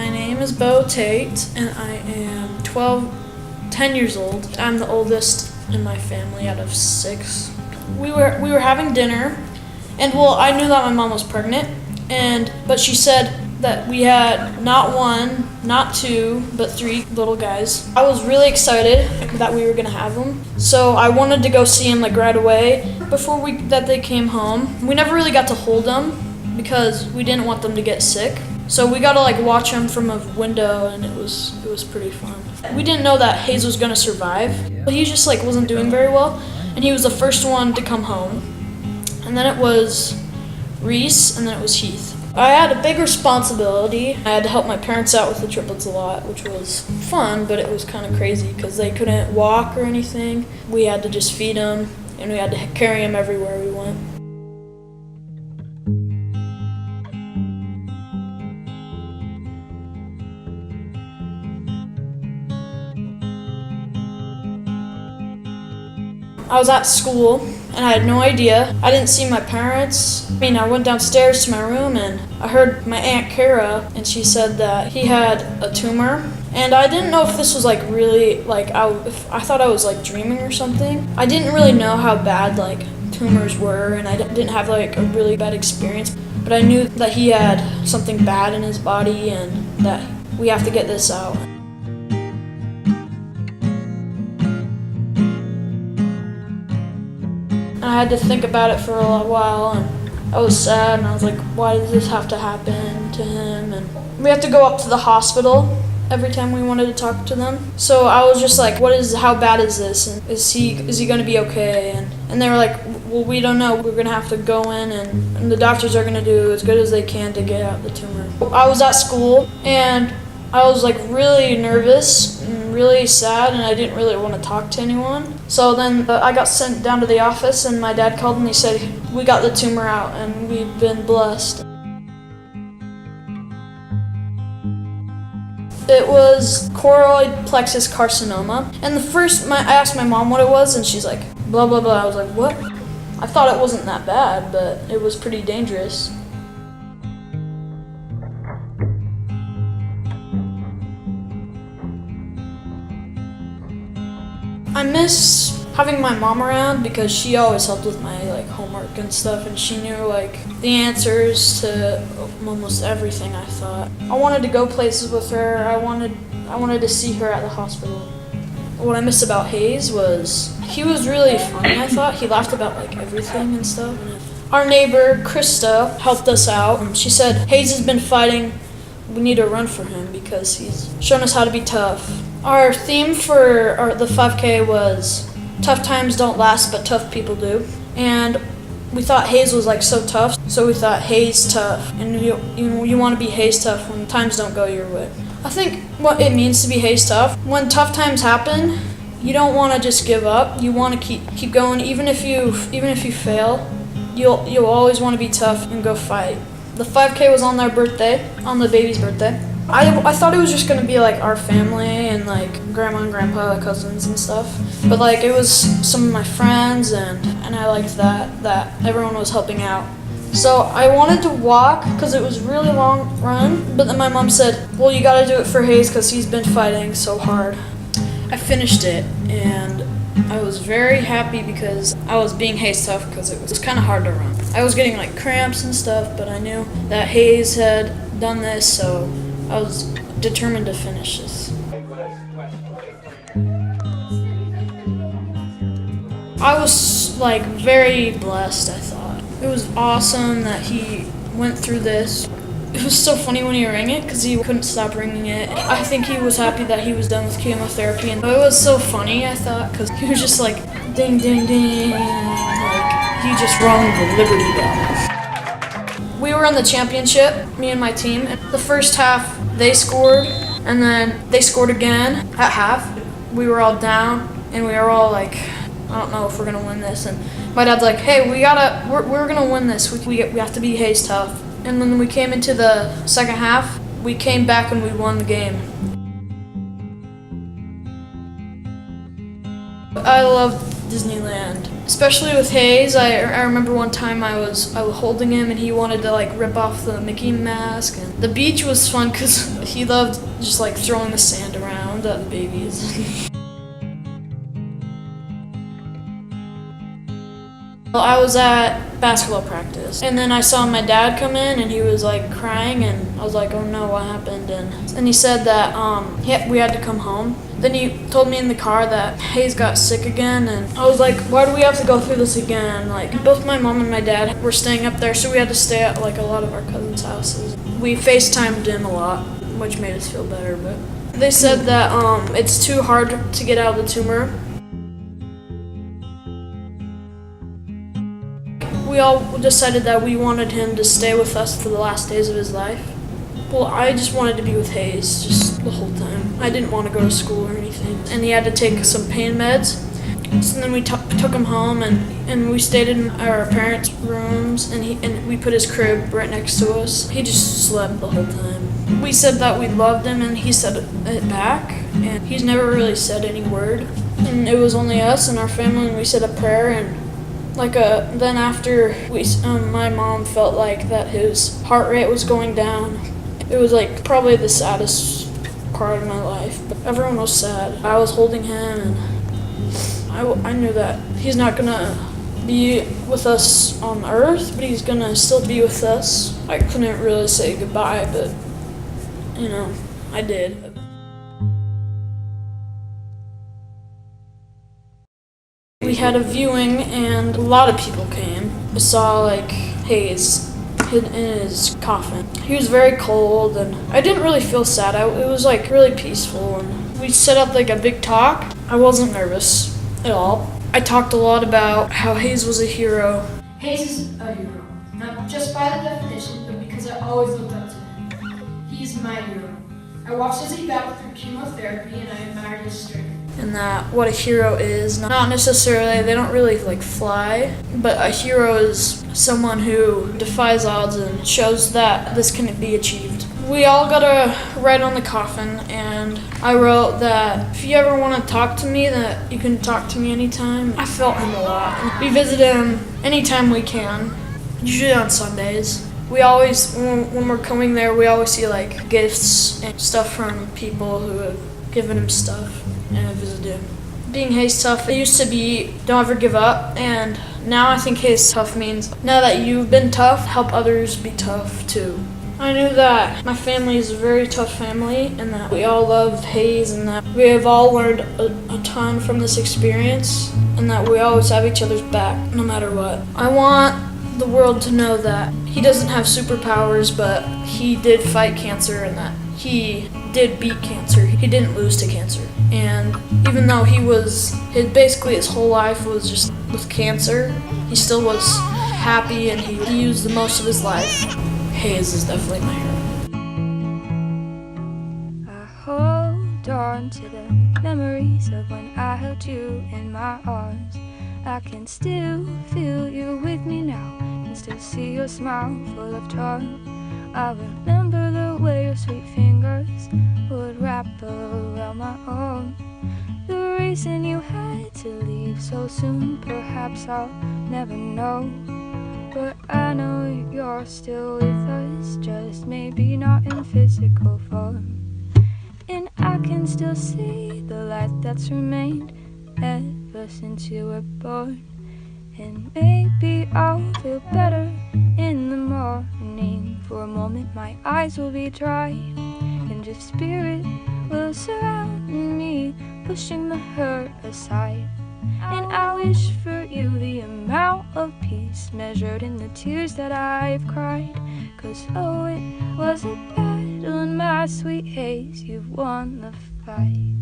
My name is Tate, and I am 10 years old. I'm the oldest in my family out of 6. We were having dinner, and I knew that my mom was pregnant, but she said that we had not 1, not 2, but 3 little guys. I was really excited that we were gonna have them, so I wanted to go see them right away before they came home. We never really got to hold them because we didn't want them to get sick. So we got to watch them from a window, and it was pretty fun. We didn't know that Hayes was gonna survive. He just wasn't doing very well, and he was the first one to come home. And then it was Reese, and then it was Heath. I had a big responsibility. I had to help my parents out with the triplets a lot, which was fun, but it was kind of crazy because they couldn't walk or anything. We had to just feed them, and we had to carry them everywhere we went. I was at school, and I had no idea. I didn't see my parents. I went downstairs to my room, and I heard my Aunt Kara, and she said that he had a tumor. And I didn't know if this was really, I thought I was dreaming or something. I didn't really know how bad tumors were, and I didn't have a really bad experience. But I knew that he had something bad in his body, and that we have to get this out. I had to think about it for a while, and I was sad, and I was like, why does this have to happen to him? And we have to go up to the hospital every time we wanted to talk to them. So I was just like, how bad is this? And is he gonna be okay? And they were like, well, we don't know. We're gonna have to go in, and the doctors are gonna do as good as they can to get out the tumor. I was at school, and I was really nervous and really sad, and I didn't really want to talk to anyone. So then I got sent down to the office, and my dad called and he said, we got the tumor out and we've been blessed. It was choroid plexus carcinoma. And I asked my mom what it was, and she's like, blah, blah, blah. I was like, what? I thought it wasn't that bad, but it was pretty dangerous. I miss having my mom around because she always helped with my homework and stuff, and she knew the answers to almost everything. I thought I wanted to go places with her. I wanted to see her at the hospital. What I miss about Hayes was he was really funny. I thought he laughed about everything and stuff. Our neighbor Krista helped us out. She said Hayes has been fighting. We need to run for him because he's shown us how to be tough. Our theme for the 5K was tough times don't last, but tough people do. And we thought Hayes was so tough, so we thought Hayes tough. And you want to be Hayes tough when times don't go your way. I think what it means to be Hayes tough, when tough times happen, you don't want to just give up. You want to keep going, even if you fail. You'll always want to be tough and go fight. The 5K was on their birthday, on the baby's birthday. I thought it was just gonna be our family and grandma and grandpa, cousins and stuff. But it was some of my friends, and I liked that everyone was helping out. So I wanted to walk because it was a really long run, but then my mom said, well, you gotta do it for Hayes because he's been fighting so hard. I finished it, and I was very happy because I was being Hayes tough because it was kind of hard to run. I was getting cramps and stuff, but I knew that Hayes had done this, so I was determined to finish this. I was very blessed, I thought. It was awesome that he went through this. It was so funny when he rang it because he couldn't stop ringing it. I think he was happy that he was done with chemotherapy, and it was so funny, I thought, because he was just ding, ding, ding, he just rung the Liberty Bell. We were on the championship, me and my team. The first half, they scored, and then they scored again at half. We were all down, and we were all I don't know if we're gonna win this. And my dad's like, hey, we're gonna win this. We have to be Hayes tough. And when we came into the second half, we came back and we won the game. I loved Disneyland. Especially with Hayes, I remember one time I was holding him and he wanted to like rip off the Mickey mask. And the beach was fun because he loved just like throwing the sand around at the babies. Well, I was at basketball practice, and then I saw my dad come in, and he was like crying, and I was like, "Oh no, what happened?" And he said that we had to come home. Then he told me in the car that Hayes got sick again, and I was like, "Why do we have to go through this again?" Like both my mom and my dad were staying up there, so we had to stay at like a lot of our cousins' houses. We FaceTimed him a lot, which made us feel better. But they said that it's too hard to get out of the tumor. We all decided that we wanted him to stay with us for the last days of his life. Well, I just wanted to be with Hayes just the whole time. I didn't want to go to school or anything. And he had to take some pain meds. So then we took him home and we stayed in our parents' rooms and we put his crib right next to us. He just slept the whole time. We said that we loved him and he said it back. And he's never really said any word. And it was only us and our family and we said a prayer and then after my mom felt like that his heart rate was going down. It was like probably the saddest part of my life. But everyone was sad. I was holding him and I knew that he's not gonna be with us on Earth, but he's gonna still be with us. I couldn't really say goodbye, but I did. We had a viewing and a lot of people came. I saw like Hayes hidden in his coffin. He was very cold and I didn't really feel sad. It was like really peaceful and we set up like a big talk. I wasn't nervous at all. I talked a lot about how Hayes was a hero. Hayes is a hero, not just by the definition, but because I always looked up to him. He's my hero. I watched as he battled through chemotherapy and I admired his strength. And that what a hero is, not necessarily, they don't really like fly, but a hero is someone who defies odds and shows that this can be achieved. We all got to write on the coffin and I wrote that if you ever want to talk to me, that you can talk to me anytime. I felt him a lot. We visit him anytime we can, usually on Sundays. We always, when we're coming there, we always see like gifts and stuff from people who have given him stuff. And I visited him. Being Hayes tough, it used to be don't ever give up, and now I think Hayes tough means now that you've been tough, help others be tough too. I knew that my family is a very tough family and that we all love Hayes and that we have all learned a ton from this experience and that we always have each other's back no matter what. I want the world to know that he doesn't have superpowers, but he did fight cancer and that he did beat cancer. He didn't lose to cancer. And even though basically his whole life was just with cancer, he still was happy and he used the most of his life. Hayes is definitely my hero. I hold on to the memories of when I held you in my arms. I can still feel you with me now and still see your smile full of charm. I remember the way your sweet fingers would wrap around my arm. The reason you had to leave so soon, perhaps I'll never know. But I know you're still with us, just maybe not in physical form. And I can still see the light that's remained ever since you were born. And maybe I'll feel better in the morning. For a moment my eyes will be dry, and your spirit will surround me, pushing the hurt aside. And I wish for you the amount of peace measured in the tears that I've cried. 'Cause oh, it was a battle, and my sweet Hayes, you've won the fight.